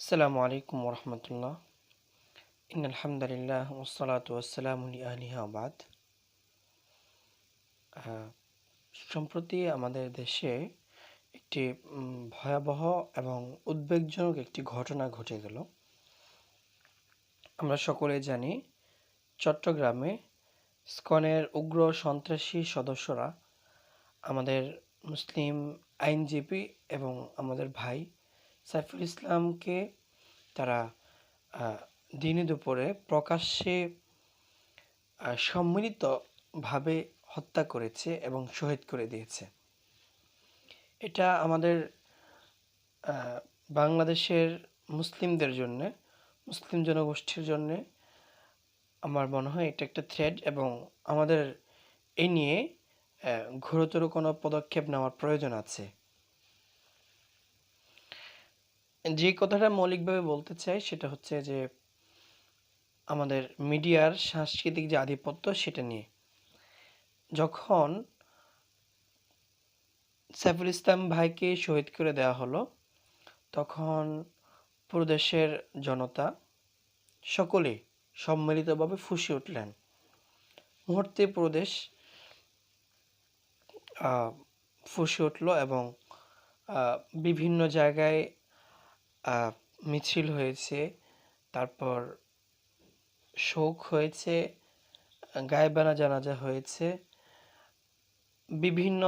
আসসালামু আলাইকুম ওরহমতুল্লাহ। আলহামদুলিল্লাহ ওয়াসসালাতু ওয়াসসালামু আলিহি ওয়া বাদ। সম্প্রতি আমাদের দেশে একটি ভয়াবহ এবং উদ্বেগজনক একটি ঘটনা ঘটে গেল। আমরা সকলে জানি, চট্টগ্রামে ইসকনের উগ্র সন্ত্রাসী সদস্যরা আমাদের মুসলিম আইনজীবী এবং আমাদের ভাই সাইফুল ইসলামকে তারা দিনে দুপুরে প্রকাশ্যে সম্মিলিতভাবে হত্যা করেছে এবং শহীদ করে দিয়েছে। এটা আমাদের বাংলাদেশের মুসলিমদের জন্য, মুসলিম জনগোষ্ঠীর জন্য আমার মনে হয় এটা একটা থ্রেট, এবং আমাদের এই নিয়ে ঘোরতর কোনো পদক্ষেপ নেওয়ার প্রয়োজন আছে। যে কথাটা মৌলিকভাবে বলতে চাই সেটা হচ্ছে যে আমাদের মিডিয়ার সাংস্কৃতিক যে আধিপত্য সেটা নিয়ে। যখন সাইফুল ইসলাম ভাইকে শহীদ করে দেওয়া হলো, তখন পুরো দেশের জনতা সকলে সম্মিলিতভাবে ফুঁসে উঠলেন। মুহূর্তে পুরো দেশ ফুঁসে উঠল এবং বিভিন্ন জায়গায় মিছিল হয়েছে, তারপর শোক হয়েছে, গায়েবানা জানাজা হয়েছে, বিভিন্ন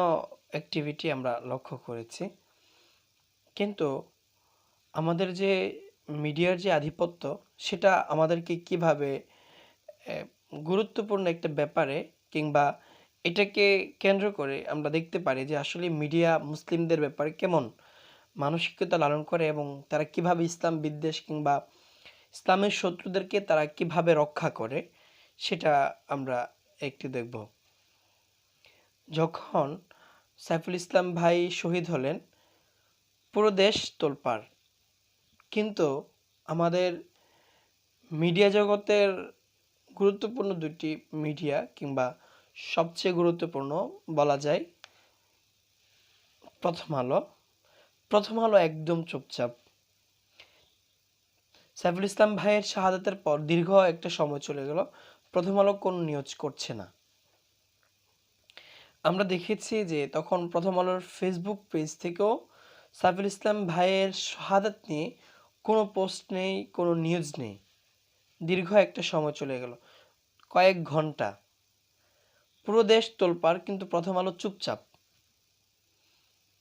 অ্যাক্টিভিটি আমরা লক্ষ্য করেছি। কিন্তু আমাদের যে মিডিয়ার যে আধিপত্য সেটা আমাদেরকে কিভাবে গুরুত্বপূর্ণ একটা ব্যাপারে, কিংবা এটাকে কেন্দ্র করে আমরা দেখতে পারি যে আসলে মিডিয়া মুসলিমদের ব্যাপারে কেমন মানসিকতা লালন করে এবং তারা কিভাবে ইসলাম বিদ্বেষ কিংবা ইসলামের শত্রুদেরকে তারা কিভাবে রক্ষা করে, সেটা আমরা একটু দেখব। যখন সাইফুল ইসলাম ভাই শহীদ হলেন, পুরো দেশ তোলপাড়, কিন্তু আমাদের মিডিয়া জগতের গুরুত্বপূর্ণ দুটি মিডিয়া, কিংবা সবচেয়ে গুরুত্বপূর্ণ বলা যায় প্রথম আলো একদম চুপচাপ। সাইফুল ইসলাম ভাইয়ের শাহাদাতের পর দীর্ঘ একটা সময় চলে গেল, প্রথম আলো কোনো নিউজ করছে না। আমরা দেখেছি যে তখন প্রথম আলোর ফেসবুক পেজ থেকেও সাইফুল ইসলাম ভাইয়ের শাহাদাত নিয়ে কোনো পোস্ট নেই, কোনো নিউজ নেই। দীর্ঘ একটা সময় চলে গেল, কয়েক ঘন্টা। পুরো দেশ তোলপাড়, কিন্তু প্রথম আলো চুপচাপ।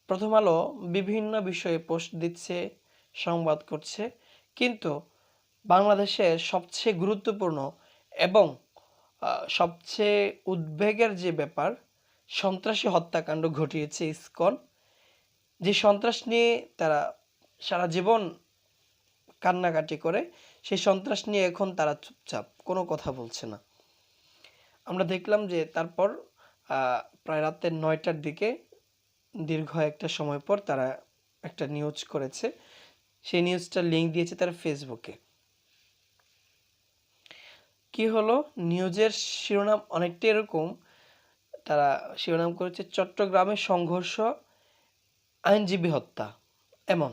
প্রথম আলো বিভিন্ন বিষয়ে পোস্ট দিচ্ছে, সংবাদ করছে, কিন্তু বাংলাদেশের সবচেয়ে গুরুত্বপূর্ণ এবং সবচেয়ে উদ্বেগের যে ব্যাপার, সন্ত্রাসী হত্যাকাণ্ড ঘটিয়েছে ইসকন, যে সন্ত্রাস নিয়ে তারা সারা জীবন কান্নাকাটি করে, সেই সন্ত্রাস নিয়ে এখন তারা চুপচাপ, কোনো কথা বলছে না। আমরা দেখলাম যে তারপর প্রায় রাতে 9টার দিকে দীর্ঘ একটা সময় পর তারা একটা নিউজ করেছে। সেই নিউজটার লিঙ্ক দিয়েছে তারা ফেসবুকে। কি হলো, নিউজের শিরোনাম অনেকটা এরকম, তারা শিরোনাম করেছে চট্টগ্রামে সংঘর্ষ, আইনজীবী হত্যা। এমন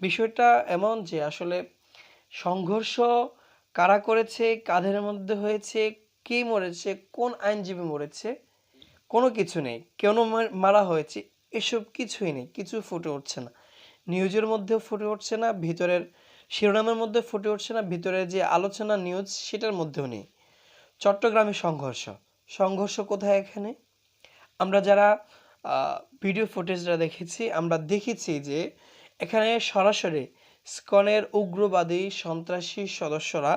বিষয়টা এমন যে আসলে সংঘর্ষ কারা করেছে, কাদের মধ্যে হয়েছে, কে মরেছে, কোন আইনজীবী মরেছে, কোনো কিছু নেই। কেন মারা হয়েছে এসব কিছুই নেই, কিছু ফুটে উঠছে না। নিউজের মধ্যেও ফুটে উঠছে না, ভিতরের শিরোনামের মধ্যে ফুটে উঠছে না, ভিতরের যে আলোচনা নিউজ সেটার মধ্যেও নেই। চট্টগ্রামে সংঘর্ষ কোথায় এখানে? আমরা যারা ভিডিও ফুটেজটা দেখেছি, আমরা দেখেছি যে এখানে সরাসরি ইসকনের উগ্রবাদী সন্ত্রাসী সদস্যরা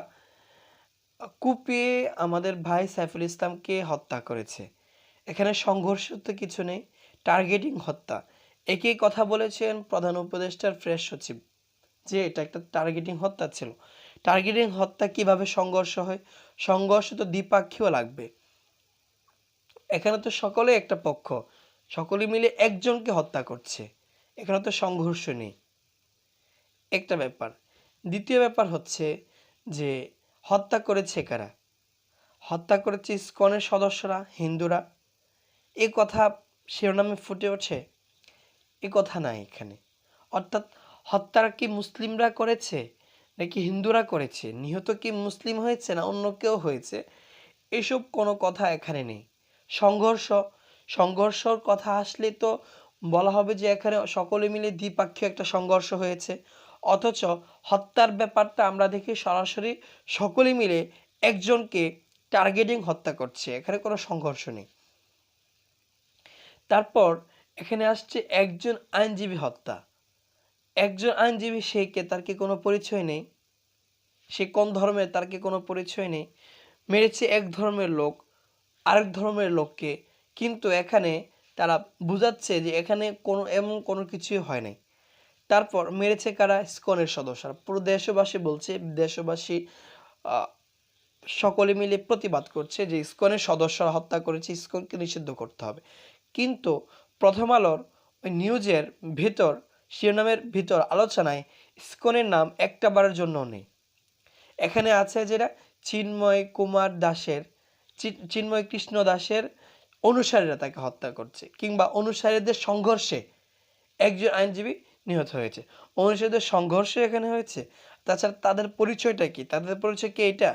কুপিয়ে আমাদের ভাই সাইফুল ইসলামকে হত্যা করেছে। এখানে সংঘর্ষ তো কিছু নেই, টার্গেটিং হত্যা। একই কথা বলেছেন প্রধান উপদেষ্টার প্রেস সচিব, যে এটা একটা টার্গেটিং হত্যা ছিল। টার্গেটিং হত্যা কিভাবে সংঘর্ষ হয়? সংঘর্ষ তো দ্বিপাক্ষীয় লাগবে। এখানে তো সকলে একটা পক্ষ, সকলে মিলে একজনকে হত্যা করছে, এখানে তো সংঘর্ষ নেই। একটা ব্যাপার। দ্বিতীয় ব্যাপার হচ্ছে যে হত্যা করেছে কারা? হত্যা করেছে ইসকনের সদস্যরা, হিন্দুরা। এ কথা শিরোনামে ফুটে ওঠে? এ কথা নাই এখানে। অর্থাৎ হত্যাটা কি মুসলিমরা করেছে নাকি হিন্দুরা করেছে, নিহত কি মুসলিম হয়েছে না অন্য কেউ হয়েছে, এসব কোনো কথা এখানে নেই। সংঘর্ষ, সংঘর্ষর কথা আসলে তো বলা হবে যে এখানে সকলে মিলে দ্বিপাক্ষিক একটা সংঘর্ষ হয়েছে, অথচ হত্যার ব্যাপারটা আমরা দেখি সরাসরি সকলে মিলে একজনকে টার্গেটিং হত্যা করছে, এখানে কোনো সংঘর্ষ নেই। তারপর এখানে আসছে একজন আইনজীবী হত্যা। একজন আইনজীবী, সে কে, তার কি কোনো পরিচয় নেই, সে কোন ধর্মের তার কি কোনো পরিচয় নেই, মেরেছে এক ধর্মের লোক আরেক ধর্মের লোককে, কিন্তু এখানে তারা বুঝাচ্ছে যে এখানে কোনো এমন কোনো কিছুই হয় নাই। তারপর মেরেছে কারা, ইসকনের সদস্যরা। পুরো দেশবাসী বলছে, দেশবাসী সকলে মিলে প্রতিবাদ করছে যে ইসকনের সদস্যরা হত্যা করেছে, ইসকনকে নিষিদ্ধ করতে হবে। কিন্তু প্রথম আলোর ওই নিউজের ভিতর, শিরোনামের ভিতর আলোচনায় ইসকনের নাম একটা বারের জন্য নেই। এখানে আছে যেটা চিন্ময় কুমার দাসের, চিন্ময় কৃষ্ণ দাসের অনুসারীরা তাকে হত্যা করছে, কিংবা অনুসারীদের সংঘর্ষে একজন আইনজীবী নিহত হয়েছে, অনুসারীদের সংঘর্ষে এখানে হয়েছে। তাছাড়া তাদের পরিচয়টা কি, তাদের পরিচয় কি এটা,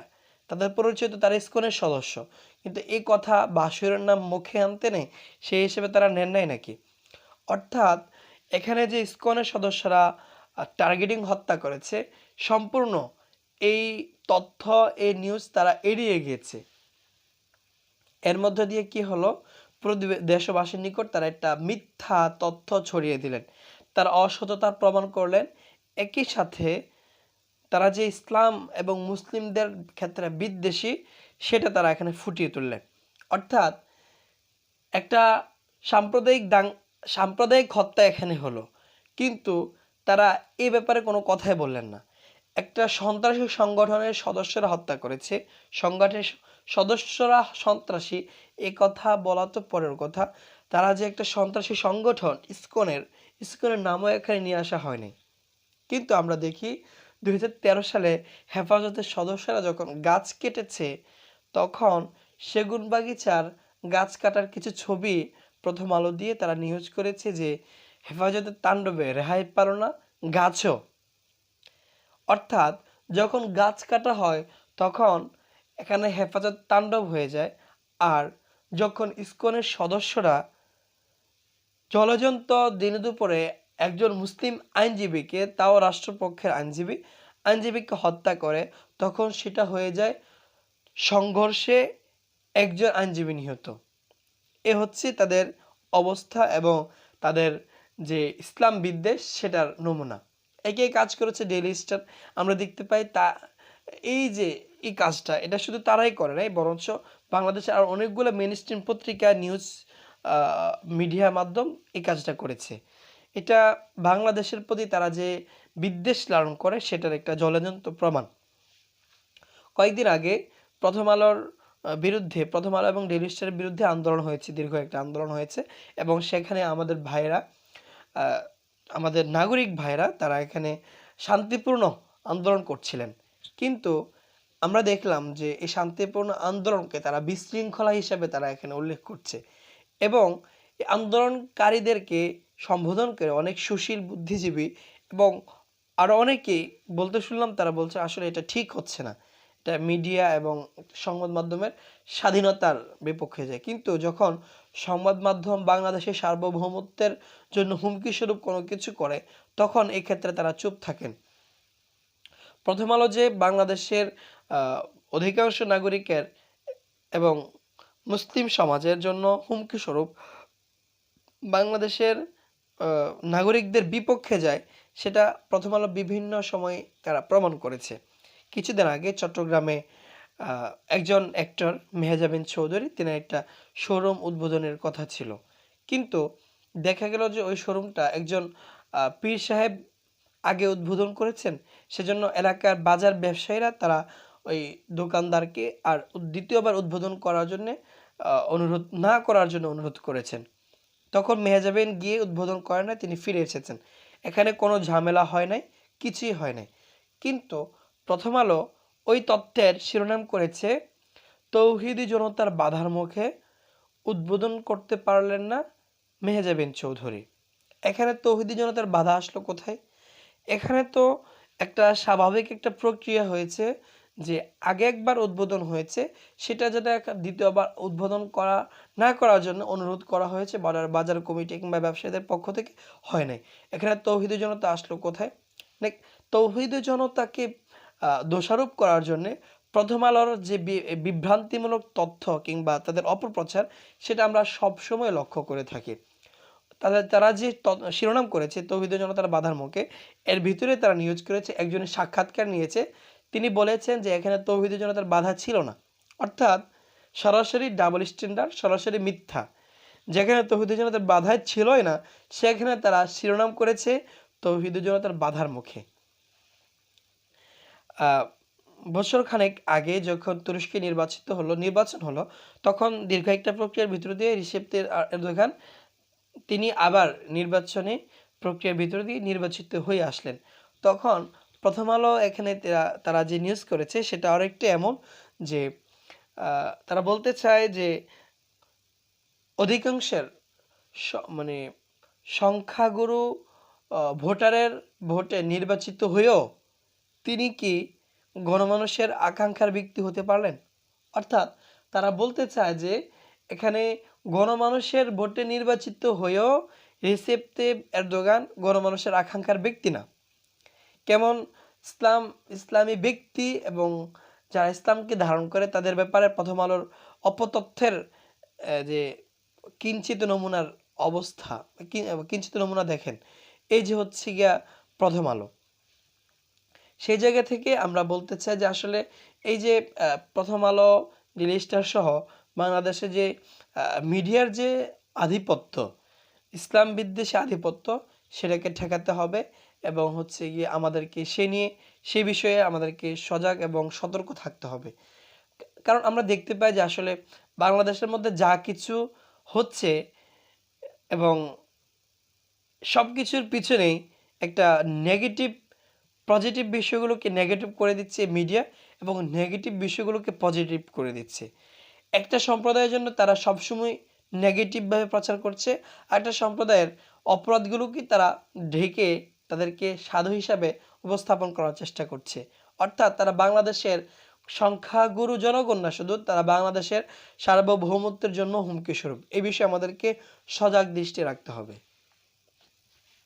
তাদের পরিচয় তো তারা ইসকনের সদস্য, কিন্তু এই কথা বাসুরের নাম মুখে আনতে নেই, সেই হিসেবে তারা নেন নাই নাকি। অর্থাৎ এখানে যে ইসকনের সদস্যরা টার্গেটিং হত্যা করেছে, সম্পূর্ণ এই তথ্য, এই নিউজ তারা এড়িয়ে গিয়েছে। এর মধ্য দিয়ে কি হলো, পুরো দেশবাসীর নিকট তারা একটা মিথ্যা তথ্য ছড়িয়ে দিলেন, তার অসততার প্রমাণ করলেন। একই সাথে তারা যে ইসলাম এবং মুসলিমদের ক্ষেত্রে বিদ্বেষী, সেটা তারা এখানে ফুটিয়ে তুললেন। অর্থাৎ একটা সাম্প্রদায়িক হত্যা এখানে হলো, কিন্তু তারা এই ব্যাপারে কোনো কথাই বললেন না। একটা সন্ত্রাসী সংগঠনের সদস্যরা হত্যা করেছে, সংগঠনের সদস্যরা সন্ত্রাসী, এ কথা বলা তো পরের কথা, তারা যে একটা সন্ত্রাসী সংগঠন ইসকনের নামও এখানে নিয়ে আসা হয়নি। কিন্তু আমরা দেখি 2013 সালে হেফাজতের সদস্যরা যখন গাছ কেটেছে, তখন সেগুন বাগিচার গাছ কাটার কিছু ছবি প্রথম আলো দিয়ে তারা নিউজ করেছে যে হেফাজতের তাণ্ডবে রেহাই পেল না গাছও। অর্থাৎ যখন গাছ কাটা হয় তখন এখানে হেফাজত তাণ্ডব হয়ে যায়, আর যখন ইসকনের সদস্যরা জলজন্ত দিনে দুপুরে একজন মুসলিম আইনজীবীকে, তাও রাষ্ট্রপক্ষের আইনজীবীকে হত্যা করে, তখন সেটা হয়ে যায় সংঘর্ষে একজন আইনজীবী নিহত। এ হচ্ছে তাদের অবস্থা এবং তাদের যে ইসলাম বিদ্বেষ, সেটার নমুনা। একই কাজ করেছে ডেইলি স্টার। আমরা দেখতে পাই তা এই যে এই কাজটা, এটা শুধু তারাই করে নাই, বরঞ্চ বাংলাদেশের আর অনেকগুলো মেইনস্ট্রিম পত্রিকা, নিউজ মিডিয়া মাধ্যম এই কাজটা করেছে। এটা বাংলাদেশের প্রতি তারা যে বিদ্বেষ লালন করে, সেটার একটা জ্বলন্ত প্রমাণ। কয়েকদিন আগে প্রথম আলোর বিরুদ্ধে, প্রথম আলো এবং ডেইলি স্টারের বিরুদ্ধে আন্দোলন হয়েছে, দীর্ঘ একটা আন্দোলন হয়েছে, এবং সেখানে আমাদের ভাইরা, আমাদের নাগরিক ভাইরা, তারা এখানে শান্তিপূর্ণ আন্দোলন করছিলেন। কিন্তু আমরা দেখলাম যে এই শান্তিপূর্ণ আন্দোলনকে তারা বিশৃঙ্খলা হিসেবে তারা এখানে উল্লেখ করছে, এবং এই আন্দোলনকারীদেরকে সম্বোধন করে অনেক সুশীল বুদ্ধিজীবী এবং আরও অনেকেই বলতে শুনলাম, তারা বলছে আসলে এটা ঠিক হচ্ছে না, এটা মিডিয়া এবং সংবাদ মাধ্যমের স্বাধীনতার বিপক্ষে যায়। কিন্তু যখন সংবাদ মাধ্যম বাংলাদেশের সার্বভৌমত্বের জন্য হুমকি স্বরূপ কোনো কিছু করে, তখন এই ক্ষেত্রে তারা চুপ থাকেন। প্রথম আলো যে বাংলাদেশের অধিকাংশ নাগরিকের এবং মুসলিম সমাজের জন্য হুমকি স্বরূপ বাংলাদেশের নাগরিকদের বিপক্ষে যায়, সেটা প্রথম আলো বিভিন্ন সময় তারা প্রমাণ করেছে। কিছুদিন আগে চট্টগ্রামে একজন অ্যাক্টর মেহজাবিন চৌধুরী, তিনি একটা শোরুম উদ্বোধনের কথা ছিল, কিন্তু দেখা গেল যে ওই শোরুমটা একজন পীর সাহেব আগে উদ্বোধন করেছেন, সেজন্য এলাকার বাজার ব্যবসায়ীরা তারা ওই দোকানদারকে আর দ্বিতীয়বার উদ্বোধন করার জন্য অনুরোধ করেছেন। তখন মেহজাবিন গিয়ে উদ্বোধন করেন না, তিনি ফিরে এসেছেন। এখানে কোনো ঝামেলা হয় নাই, কিছুই হয় নাই। কিন্তু প্রথম আলো ওই তথ্যের শিরোনাম করেছে তৌহিদি জনতার বাধার মুখে উদ্বোধন করতে পারলেন না মেহজাবিন চৌধুরী। এখানে তৌহিদি জনতার বাধা আসলো কোথায়? এখানে তো একটা স্বাভাবিক একটা প্রক্রিয়া হয়েছে যে আগে একবার উদ্বোধন হয়েছে, সেটা যাতে দ্বিতীয়বার উদ্বোধন না করার জন্য অনুরোধ করা হয়েছে বাজার কমিটি কিংবা ব্যবসায়ীদের পক্ষ থেকে, হয় নাই। এখানে তৌহিদি জনতা আসলো কোথায়? তৌহিদি জনতাকে দোষারোপ করার জন্যে প্রথম আলোর যে বিভ্রান্তিমূলক তথ্য কিংবা তাদের অপপ্রচার, সেটা আমরা সবসময় লক্ষ্য করে থাকি। তারা যে শিরোনাম করেছে তৌহিদি জনতার বাধার মুখে, এর ভিতরে তারা নিউজ করেছে, একজনের সাক্ষাৎকার নিয়েছে, তিনি বলেছেন যে এখানে তৌহিদি জনতার বাধা ছিল না, অর্থাৎ সরাসরি ডাবল স্ট্যান্ডার্ড, সরাসরি মিথ্যা। যেখানে তৌহিদি জনতার বাধাই ছিলই না, সেখানে তারা শিরোনাম করেছে তৌহিদি জনতার বাধার মুখে। বছর খানেক আগে যখন তুরস্কে নির্বাচন হলো, তখন দীর্ঘ একটা প্রক্রিয়ার ভিতর দিয়ে রিসেপ এরদোগান তিনি আবার নির্বাচনী প্রক্রিয়ার ভিতর দিয়ে নির্বাচিত হয়ে আসলেন। তখন প্রথম আলো এখানে তারা যে নিউজ করেছে সেটা আরেকটা এমন যে তারা বলতে চায় যে অধিকাংশের মানে সংখ্যাগুরু ভোটারের ভোটে নির্বাচিত হয়েও তিনি কি গণমানুষের আকাঙ্ক্ষার ব্যক্তি হতে পারলেন? অর্থাৎ তারা বলতে চায় যে এখানে গণমানুষের ভোটে নির্বাচিত হয়েও রিসেপ তাইয়িপ এরদোগান গণমানুষের আকাঙ্ক্ষার ব্যক্তি না। কেমন ইসলামী ব্যক্তি এবং যারা ইসলামকে ধারণ করে তাদের ব্যাপারে প্রথম আলোর অপতথ্যের যে কিঞ্চিত নমুনার অবস্থা, কিঞ্চিত নমুনা দেখেন, এই যে হচ্ছে গিয়া প্রথম আলো। সেই জায়গা থেকে আমরা বলতে চাই যে আসলে এই যে প্রথম আলো, ডেইলি স্টার সহ বাংলাদেশে যে মিডিয়ার যে আধিপত্য, ইসলাম বিদ্বেষী আধিপত্য, সেটাকে ঠেকাতে হবে এবং হচ্ছে গিয়ে আমাদেরকে সেই বিষয়ে আমাদেরকে সজাগ এবং সতর্ক থাকতে হবে। কারণ আমরা দেখতে পাই যে আসলে বাংলাদেশের মধ্যে যা কিছু হচ্ছে এবং সব কিছুর পিছনেই একটা পজিটিভ বিষয়গুলোকে নেগেটিভ করে দিচ্ছে মিডিয়া এবং নেগেটিভ বিষয়গুলোকে পজিটিভ করে দিচ্ছে। একটা সম্প্রদায়ের জন্য তারা সবসময় নেগেটিভভাবে প্রচার করছে, একটা সম্প্রদায়ের অপরাধগুলোকে তারা ঢেকে তাদেরকে সাধু হিসাবে উপস্থাপন করার চেষ্টা করছে। অর্থাৎ তারা বাংলাদেশের সংখ্যাগুরু জনগণ না, শুধু তারা বাংলাদেশের সার্বভৌমত্বের জন্য হুমকি স্বরূপ। এই বিষয়ে আমাদেরকে সজাগ দৃষ্টি রাখতে হবে।